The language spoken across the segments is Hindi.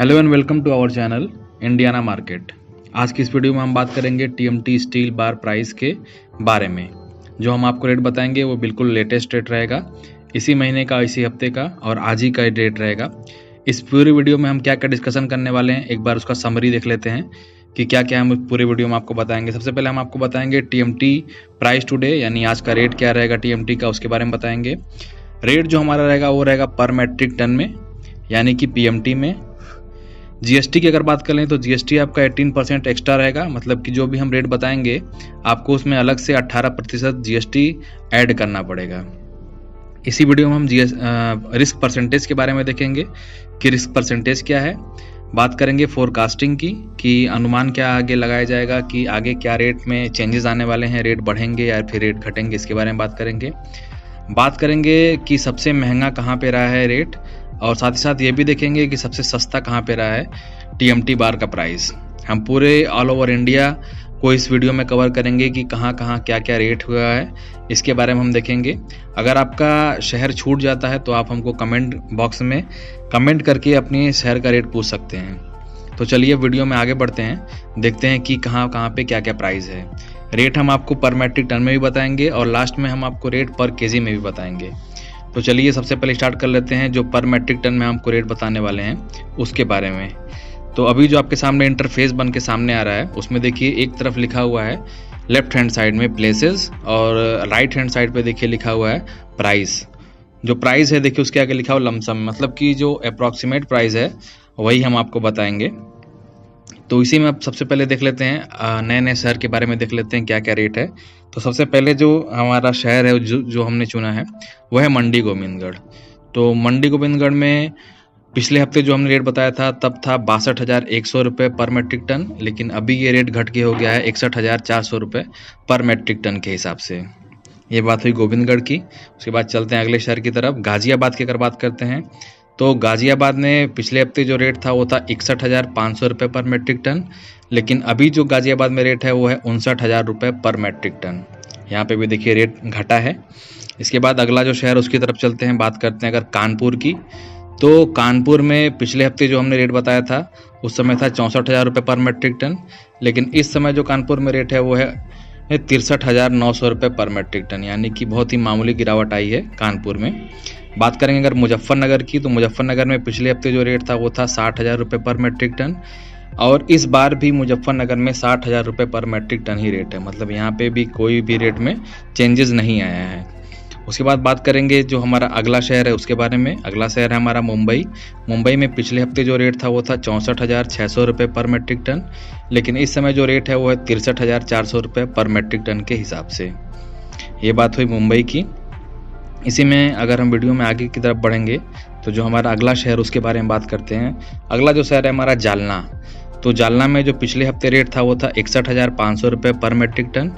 Hello and welcome to our channel Indiana market. आज की इस वीडियो में हम बात करेंगे टीएमटी स्टील बार प्राइस के बारे में। जो हम आपको रेट बताएंगे वो बिल्कुल लेटेस्ट रेट रहेगा, इसी महीने का, इसी हफ्ते का और आज ही का रेट रहेगा। इस पूरी वीडियो में हम क्या क्या डिस्कशन करने वाले हैं, एक बार उसका समरी देख लेते हैं कि क्या क्या हम पूरे वीडियो में आपको बताएंगे। सबसे पहले हम आपको बताएंगे टीएमटी प्राइस टुडे, यानी आज का रेट क्या रहेगा टीएमटी का, उसके बारे में बताएंगे। रेट जो हमारा रहेगा वो रहेगा पर मैट्रिक टन में, यानी कि पीएमटी में। जीएसटी की अगर बात करें तो जीएसटी आपका 18% एक्स्ट्रा रहेगा, मतलब कि जो भी हम रेट बताएंगे आपको उसमें अलग से 18% जीएसटी ऐड करना पड़ेगा। इसी वीडियो में हम रिस्क परसेंटेज के बारे में देखेंगे कि रिस्क परसेंटेज क्या है। बात करेंगे फोरकास्टिंग की, कि अनुमान क्या आगे लगाया जाएगा कि आगे क्या रेट में चेंजेस आने वाले हैं, रेट बढ़ेंगे या फिर रेट घटेंगे, इसके बारे में बात करेंगे। बात करेंगे कि सबसे महंगा कहाँ पे रहा है रेट, और साथ ही साथ ये भी देखेंगे कि सबसे सस्ता कहाँ पे रहा है टीएमटी बार का प्राइस। हम पूरे ऑल ओवर इंडिया को इस वीडियो में कवर करेंगे कि कहाँ कहाँ क्या क्या रेट हुआ है, इसके बारे में हम देखेंगे। अगर आपका शहर छूट जाता है तो आप हमको कमेंट बॉक्स में कमेंट करके अपने शहर का रेट पूछ सकते हैं। तो चलिए वीडियो में आगे बढ़ते हैं, देखते हैं कि कहाँ कहाँ पे क्या क्या प्राइस है। रेट हम आपको पर मैट्रिक टन में भी बताएंगे और लास्ट में हम आपको रेट पर केजी में भी बताएंगे। तो चलिए सबसे पहले स्टार्ट कर लेते हैं जो पर मैट्रिक टन में हमको रेट बताने वाले हैं उसके बारे में। तो अभी जो आपके सामने इंटरफेस बन के सामने आ रहा है उसमें देखिए एक तरफ लिखा हुआ है लेफ्ट हैंड साइड में प्लेसेस, और राइट हैंड साइड पे देखिए लिखा हुआ है प्राइस। जो प्राइस है देखिए उसके आगे लिखा हुआ लमसम, मतलब कि जो अप्रॉक्सीमेट प्राइस है वही हम आपको बताएंगे। तो इसी में अब सबसे पहले देख लेते हैं नए नए शहर के बारे में, देख लेते हैं क्या क्या रेट है। तो सबसे पहले जो हमारा शहर है जो हमने चुना है वह है मंडी गोविंदगढ़। तो मंडी गोविंदगढ़ में पिछले हफ्ते जो हमने रेट बताया था तब था 62,100 रुपये पर मैट्रिक टन, लेकिन अभी ये रेट घट के हो गया है 61,400 रुपये पर मैट्रिक टन के हिसाब से। ये बात हुई गोविंदगढ़ की। उसके बाद चलते हैं अगले शहर की तरफ, गाजियाबाद की अगर बात करते हैं तो गाजियाबाद में पिछले हफ्ते जो रेट था वो था 61,500 रुपये पर मैट्रिक टन, लेकिन अभी जो गाजियाबाद में रेट है वो है 59,000 रुपये पर मैट्रिक टन। यहाँ पे भी देखिए रेट घटा है। इसके बाद अगला जो शहर उसकी तरफ चलते हैं, बात करते हैं अगर कानपुर की। तो कानपुर में पिछले हफ्ते जो हमने रेट बताया था उस समय था 64,000 रुपये पर मैट्रिक टन, लेकिन इस समय जो कानपुर में रेट है वो है 63,900 रुपये पर मैट्रिक टन, यानी कि बहुत ही मामूली गिरावट आई है कानपुर में। बात करेंगे अगर मुजफ्फरनगर की, तो मुजफ्फरनगर में पिछले हफ्ते जो रेट था वो था 60,000 रुपये पर मैट्रिक टन, और इस बार भी मुजफ्फरनगर में 60,000 रुपये पर मैट्रिक टन ही रेट है, मतलब यहाँ पे भी कोई भी रेट में चेंजेस नहीं आया है। उसके बाद बात करेंगे जो हमारा अगला शहर है उसके बारे में। अगला शहर है हमारा मुंबई। मुंबई में पिछले हफ्ते जो रेट था वो था 64,600 रुपये पर मैट्रिक टन, लेकिन इस समय जो रेट है वो है 63,400 रुपये पर मैट्रिक टन के हिसाब से। ये बात हुई मुंबई की। इसी में अगर हम वीडियो में आगे की तरफ बढ़ेंगे तो जो हमारा अगला शहर उसके बारे में बात करते हैं। अगला जो शहर है हमारा जालना। तो जालना में जो पिछले हफ्ते रेट था वो था 61,500 रुपये पर मैट्रिक टन,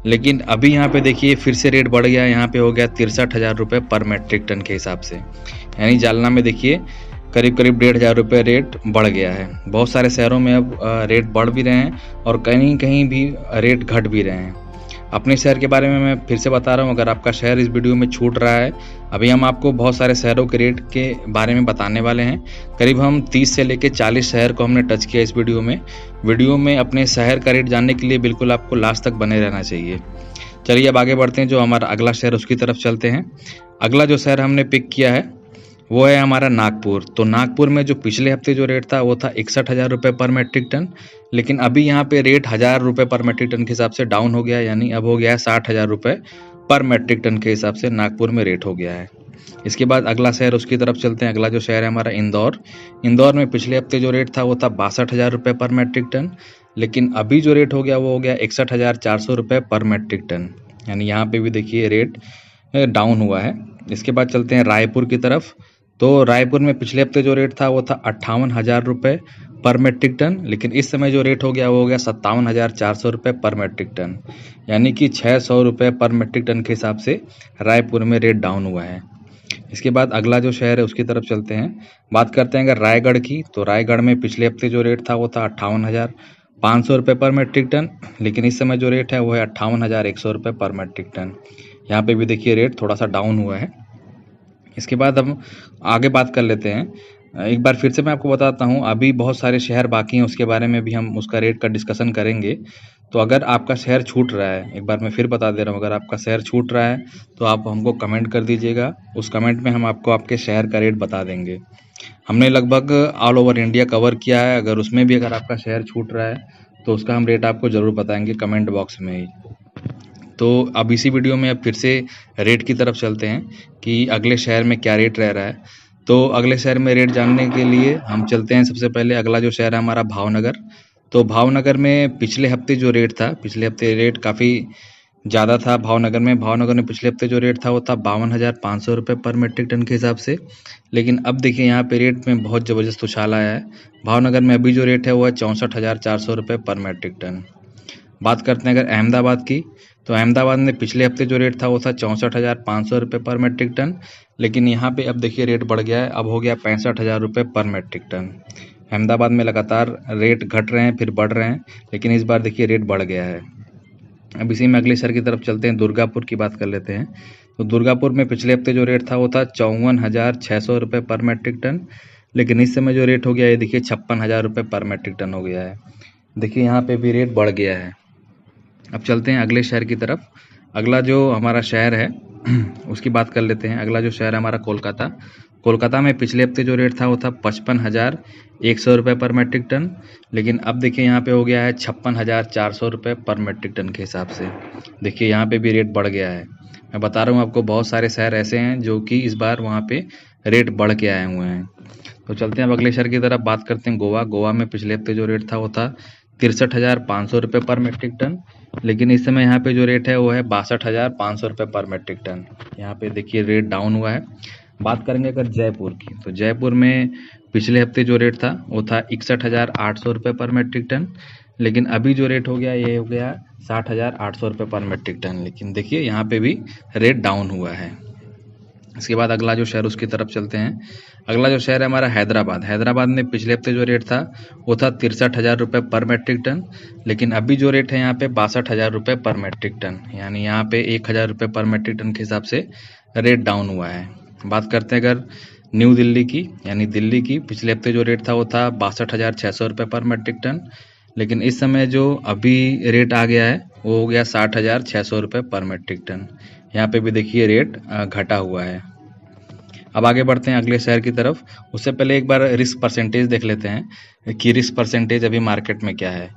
लेकिन अभी यहाँ पे देखिए फिर से रेट बढ़ गया, यहाँ पे हो गया 63,000 रुपये पर मैट्रिक टन के हिसाब से। यानी जालना में देखिए करीब करीब 1,500 रुपये रेट बढ़ गया है। बहुत सारे शहरों में अब रेट बढ़ भी रहे हैं और कहीं कहीं भी रेट घट भी रहे हैं। अपने शहर के बारे में मैं फिर से बता रहा हूँ, अगर आपका शहर इस वीडियो में छूट रहा है, अभी हम आपको बहुत सारे शहरों के रेट के बारे में बताने वाले हैं। करीब हम 30 से लेकर 40 शहर को हमने टच किया इस वीडियो में। वीडियो में अपने शहर का रेट जानने के लिए बिल्कुल आपको लास्ट तक बने रहना चाहिए। चलिए अब आगे बढ़ते हैं, जो हमारा अगला शहर उसकी तरफ चलते हैं। अगला जो शहर हमने पिक किया है वो है हमारा नागपुर। तो नागपुर में जो पिछले हफ्ते जो रेट था वो था 61,000 रुपये पर मैट्रिक टन, लेकिन अभी यहाँ पे रेट 1,000 रुपये पर मैट्रिक टन के हिसाब से डाउन हो गया, यानी अब हो गया है 60,000 रुपये पर मैट्रिक टन के हिसाब से नागपुर में रेट हो गया है। इसके बाद अगला शहर उसकी तरफ चलते हैं। अगला जो शहर है हमारा इंदौर। इंदौर में पिछले हफ्ते जो रेट था वो था 62,000 रुपये पर मैट्रिक टन, लेकिन अभी जो रेट हो गया वो हो गया 61,400 रुपये पर मैट्रिक टन, यानी यहाँ पे भी देखिए रेट डाउन हुआ है। इसके बाद चलते हैं रायपुर की तरफ। तो रायपुर में पिछले हफ्ते जो रेट था वो था 58,000 रुपये पर मैट्रिक टन, लेकिन इस समय जो रेट हो गया वो हो गया 57,400 रुपये पर मैट्रिक टन, यानी कि 600 रुपये पर मैट्रिक टन के हिसाब से रायपुर में रेट डाउन हुआ है। इसके बाद अगला जो शहर है उसकी तरफ चलते हैं। बात करते हैं अगर रायगढ़ की, तो रायगढ़ में पिछले हफ्ते जो रेट था वो था 58,500 रुपये पर मैट्रिक टन, लेकिन इस समय जो रेट है वो है 58,100 रुपये पर मैट्रिक टन। यहाँ पे भी देखिए रेट थोड़ा सा डाउन हुआ है। इसके बाद हम आगे बात कर लेते हैं एक बार फिर से मैं आपको बताता हूँ, अभी बहुत सारे शहर बाकी हैं, उसके बारे में भी हम उसका रेट का डिस्कशन करेंगे। तो अगर आपका शहर छूट रहा है, एक बार मैं फिर बता दे रहा हूँ, अगर आपका शहर छूट रहा है तो आप हमको कमेंट कर दीजिएगा। उस कमेंट में हम आपको आपके शहर का रेट बता देंगे। हमने लगभग ऑल ओवर इंडिया कवर किया है, अगर उसमें भी अगर आपका शहर छूट रहा है तो उसका हम रेट आपको ज़रूर बताएंगे कमेंट बॉक्स में ही। तो अब इसी वीडियो में अब फिर से रेट की तरफ चलते हैं कि अगले शहर में क्या रेट रह रहा है। तो अगले शहर में रेट जानने के लिए हम चलते हैं, सबसे पहले अगला जो शहर है हमारा भावनगर। तो भावनगर में पिछले हफ्ते जो रेट था, पिछले हफ्ते रेट काफ़ी ज़्यादा था भावनगर में। भावनगर में पिछले हफ्ते जो रेट था वो था 52,500 रुपये पर मेट्रिक टन के हिसाब से। लेकिन अब देखिए यहाँ पे रेट में बहुत ज़बरदस्त उछाल आया है। भावनगर में अभी जो रेट है वो है 64,400 रुपये पर मेट्रिक टन। बात करते हैं अगर अहमदाबाद की, तो अहमदाबाद में पिछले हफ्ते जो रेट था वो था 64,500 रुपये पर मेट्रिक टन। लेकिन यहाँ पे अब देखिए रेट बढ़ गया है, अब हो गया 65,000 रुपये पर मेट्रिक टन। अहमदाबाद में लगातार रेट घट रहे हैं फिर बढ़ रहे हैं, लेकिन इस बार देखिए रेट बढ़ गया है। अब इसी में अगले शहर की तरफ चलते हैं, दुर्गापुर की बात कर लेते हैं। तो दुर्गापुर में पिछले हफ्ते जो रेट था वो था 54,600 रुपये पर मेट्रिक टन। लेकिन इस समय जो रेट हो गया है, ये देखिए 56,000 रुपये पर मेट्रिक टन हो गया है। देखिए यहाँ पे भी रेट बढ़ गया है। अब चलते हैं अगले शहर की तरफ। अगला जो हमारा शहर है उसकी बात कर लेते हैं। अगला जो शहर है हमारा कोलकाता। कोलकाता में पिछले हफ्ते जो रेट था वो था 55,100 रुपये पर मेट्रिक टन। लेकिन अब देखिए यहाँ पे हो गया है 56,400 रुपये पर मेट्रिक टन के हिसाब से। देखिए यहाँ पे भी रेट बढ़ गया है। मैं बता रहा हूँ आपको, बहुत सारे शहर ऐसे हैं जो कि इस बार वहाँ पे रेट बढ़ के आए हुए हैं। तो चलते हैं अब अगले शहर की तरफ, बात करते हैं गोवा। गोवा में पिछले हफ्ते जो रेट था वो था 63,500 रुपये पर मेट्रिक टन। लेकिन इस समय यहाँ पे जो रेट है वो है 62,500 रुपये पर मेट्रिक टन। यहाँ पे देखिए रेट डाउन हुआ है। बात करेंगे अगर जयपुर की, तो जयपुर में पिछले हफ्ते जो रेट था वो था 61,800 रुपये पर मेट्रिक टन। लेकिन अभी जो रेट हो गया ये हो गया 60,800 रुपये पर मेट्रिक टन। लेकिन देखिए यहाँ पे भी रेट डाउन हुआ है। इसके बाद अगला जो शहर उसकी तरफ चलते हैं। अगला जो शहर है हमारा हैदराबाद। हैदराबाद में पिछले हफ्ते जो रेट था वो था 63,000 रुपये पर मेट्रिक टन। लेकिन अभी जो रेट है यहाँ पे 62,000 रुपये पर मेट्रिक टन, यानी यहाँ पे 1,000 रुपये पर मेट्रिक टन के हिसाब से रेट डाउन हुआ है। बात करते हैं अगर न्यू दिल्ली की, यानी दिल्ली की, पिछले हफ्ते जो रेट था वो था 62,600 रुपये पर मेट्रिक टन। लेकिन इस समय जो अभी रेट आ गया है वो हो गया 60,600 रुपये पर मेट्रिक टन। यहाँ पे भी देखिए रेट घटा हुआ है। अब आगे बढ़ते हैं अगले शहर की तरफ। उससे पहले एक बार रिस्क परसेंटेज देख लेते हैं कि रिस्क परसेंटेज अभी मार्केट में क्या है।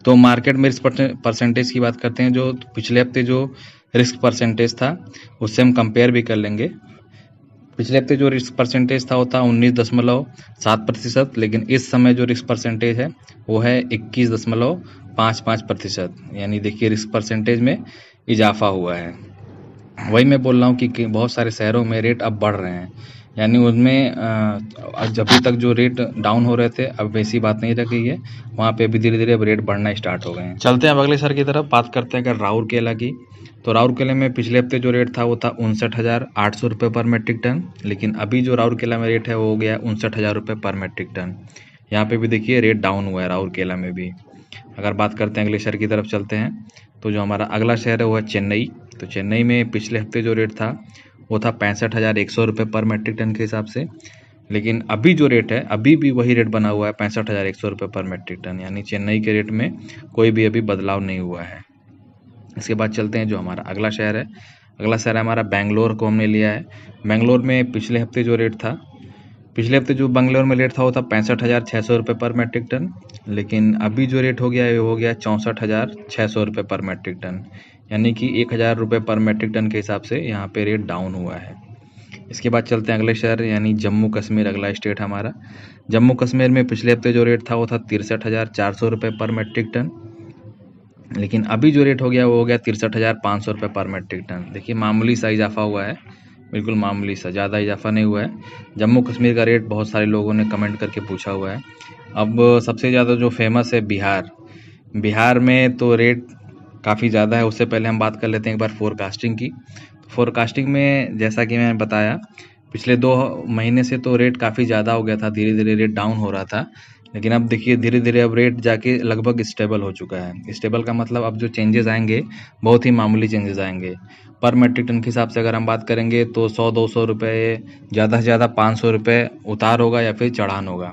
तो मार्केट में रिस्क परसेंटेज की बात करते हैं। जो पिछले हफ्ते जो रिस्क परसेंटेज था उससे हम कंपेयर भी कर लेंगे। पिछले हफ्ते जो रिस्क परसेंटेज था वो था 19.7%। लेकिन इस समय जो रिस्क परसेंटेज है वो है 21.55%। यानी देखिए रिस्क परसेंटेज में इजाफा हुआ है। वही मैं बोल रहा हूँ कि बहुत सारे शहरों में रेट अब बढ़ रहे हैं, यानी उनमें जब भी तक जो रेट डाउन हो रहे थे अब वैसी बात नहीं रह गई है, वहाँ पे भी धीरे धीरे अब रेट बढ़ना स्टार्ट हो गए हैं। चलते हैं अब अगले शहर की तरफ, बात करते हैं अगर राउरकेला की। तो राउरकेला में पिछले हफ्ते जो रेट था वो था 59,800 रुपये पर मेट्रिक टन। लेकिन अभी जो राउरकेला में रेट है वो हो गया 59,000 रुपये पर मेट्रिक टन। यहाँ पे भी देखिए रेट डाउन हुआ है राउरकेला में भी। अगर बात करते हैं अगले शहर की तरफ चलते हैं, तो जो हमारा अगला शहर है वो है चेन्नई। तो चेन्नई में पिछले हफ्ते जो रेट था वो था 65,100 रुपये पर मेट्रिक टन के हिसाब से। लेकिन अभी जो रेट है अभी भी वही रेट बना हुआ है 65,100 रुपये पर मेट्रिक टन, यानी चेन्नई के रेट में कोई भी अभी बदलाव नहीं हुआ है। इसके बाद चलते हैं जो हमारा अगला शहर है। अगला शहर है हमारा बेंगलोर को हमने लिया है। बेंगलोर में पिछले हफ्ते जो रेट था, पिछले हफ्ते जो बेंगलोर में रेट था वो था 65,600 रुपये पर मेट्रिक टन। लेकिन अभी जो रेट हो गया है वो हो गया 64,600 रुपये पर मेट्रिक टन, यानी कि 1,000 रुपये पर मेट्रिक टन के हिसाब से यहाँ पे रेट डाउन हुआ है। इसके बाद चलते हैं अगले शहर यानी जम्मू कश्मीर, अगला स्टेट हमारा। जम्मू कश्मीर में पिछले हफ्ते जो रेट था वो था 63,400 रुपये पर मेट्रिक टन। लेकिन अभी जो रेट हो गया वो हो गया 63,500 रुपये पर मेट्रिक टन। देखिए मामूली सा इजाफा हुआ है, बिल्कुल मामूली सा, ज़्यादा इजाफा नहीं हुआ है। जम्मू कश्मीर का रेट बहुत सारे लोगों ने कमेंट करके पूछा हुआ है। अब सबसे ज़्यादा जो फेमस है बिहार, बिहार में तो रेट काफ़ी ज़्यादा है। उससे पहले हम बात कर लेते हैं एक बार फोरकास्टिंग की। फोरकास्टिंग में जैसा कि मैंने बताया पिछले 2 महीने से तो रेट काफ़ी ज़्यादा हो गया था, धीरे धीरे रेट डाउन हो रहा था। लेकिन अब देखिए धीरे धीरे अब रेट जाके लगभग स्टेबल हो चुका है। स्टेबल का मतलब अब जो चेंजेस आएंगे बहुत ही मामूली चेंजेस आएंगे। पर मेट्रिक टन के हिसाब से अगर हम बात करेंगे तो 100-200 रुपये, ज़्यादा से ज़्यादा 500 रुपये उतार होगा या फिर चढ़ान होगा।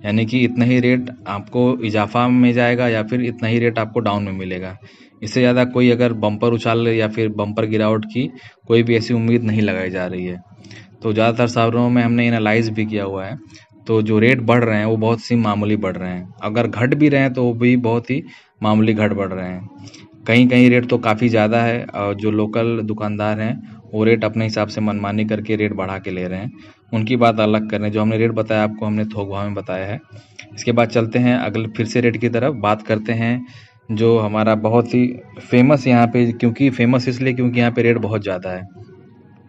यानी कि इतना ही रेट आपको इजाफा में जाएगा या फिर इतना ही रेट आपको डाउन में मिलेगा। इससे ज़्यादा कोई अगर बम्पर उछाल या फिर बम्पर गिरावट की कोई भी ऐसी उम्मीद नहीं लगाई जा रही है। तो ज़्यादातर शहरों में हमने एनालाइज़ भी किया हुआ है, तो जो रेट बढ़ रहे हैं वो बहुत सी मामूली बढ़ रहे हैं। अगर घट भी रहे हैं तो वो भी बहुत ही मामूली घट बढ़ रहे हैं। कहीं-कहीं रेट तो काफ़ी ज़्यादा है और जो लोकल दुकानदार हैं वो रेट अपने हिसाब से मनमानी करके रेट बढ़ा के ले रहे हैं। उनकी बात अलग कर रहे हैं। जो हमने रेट बताया आपको, हमने थोक भाव में बताया है। इसके बाद चलते हैं अगले फिर से रेट की तरफ। बात करते हैं जो हमारा बहुत ही फेमस यहाँ पे, क्योंकि फेमस इसलिए क्योंकि यहाँ पे रेट बहुत ज़्यादा है।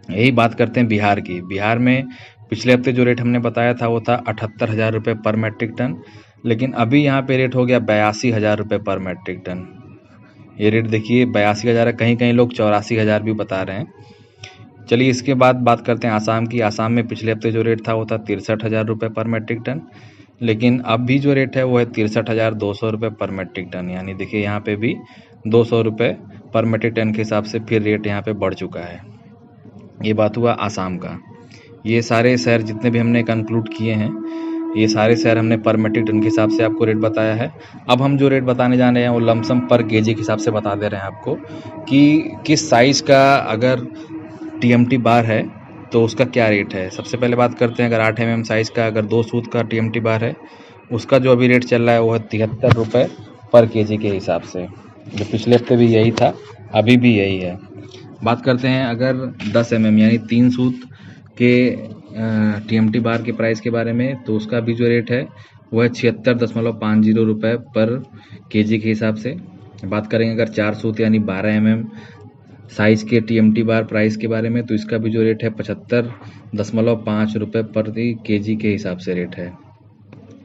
यही बात करते हैं बिहार की। बिहार में पिछले हफ्ते जो रेट हमने बताया था वो था 78,000 रुपये पर मेट्रिक टन, लेकिन अभी यहाँ पे रेट हो गया 82,000 रुपये पर मेट्रिक टन। ये रेट देखिए 82,000 है, कहीं-कहीं लोग 84,000 भी बता रहे हैं। चलिए इसके बाद बात करते हैं आसाम की। आसाम में पिछले हफ्ते जो रेट था वो था 63,000 रुपये पर मेट्रिक टन, लेकिन अब भी जो रेट है वो है 63,200 रुपये पर मेट्रिक टन। यानी देखिए यहाँ पे भी 200 रुपये पर मेट्रिक टन के हिसाब से फिर रेट यहाँ पे बढ़ चुका है। ये बात हुआ आसाम का। ये सारे शहर जितने भी हमने कंक्लूड किए हैं, ये सारे शहर हमने पर मेट्रिक टन के हिसाब से आपको रेट बताया है। अब हम जो रेट बताने जा रहे हैं वो लमसम पर केजी के हिसाब से बता दे रहे हैं आपको कि किस साइज़ का अगर टीएमटी बार है तो उसका क्या रेट है। सबसे पहले बात करते हैं, अगर 8 mm साइज़ का अगर 2 सूत का टीएमटी बार है, उसका जो अभी रेट चल रहा है वो है 73 रुपये पर केजी के हिसाब से। जो पिछले हफ्ते भी यही था, अभी भी यही है। बात करते हैं अगर 10 mm यानी 3 सूत के टीएमटी बार के प्राइस के बारे में, तो उसका भी जो रेट है वो है 76.50 रुपये पर केजी के हिसाब से। बात करेंगे अगर 4 सूत यानी 12 mm साइज़ के टीएमटी बार प्राइस के बारे में, तो इसका भी जो रेट है 75.5 रुपये पर केजी के हिसाब से रेट है।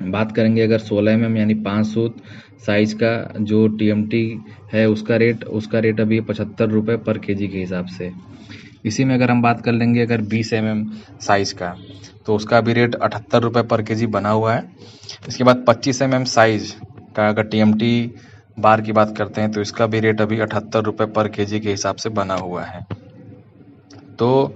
बात करेंगे अगर 16 mm यानी 5 सूत साइज़ का जो टीएमटी है उसका रेट अभी 75 रुपये पर केजी के हिसाब से। इसी में अगर हम बात कर लेंगे अगर 20 mm साइज़ का, तो उसका भी रेट 78 रुपये पर केजी बना हुआ है। इसके बाद 25 mm साइज़ का अगर टीएमटी बार की बात करते हैं तो इसका भी रेट अभी 78 रुपये पर केजी के हिसाब से बना हुआ है। तो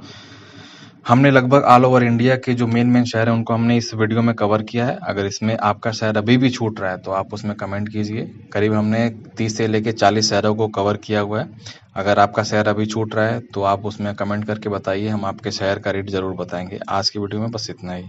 हमने लगभग ऑल ओवर इंडिया के जो मेन शहर हैं उनको हमने इस वीडियो में कवर किया है। अगर इसमें आपका शहर अभी भी छूट रहा है तो आप उसमें कमेंट कीजिए। करीब हमने 30 से लेके 40 शहरों को कवर किया हुआ है। अगर आपका शहर अभी छूट रहा है तो आप उसमें कमेंट करके बताइए, हम आपके शहर का रेट ज़रूर बताएंगे। आज की वीडियो में बस इतना ही।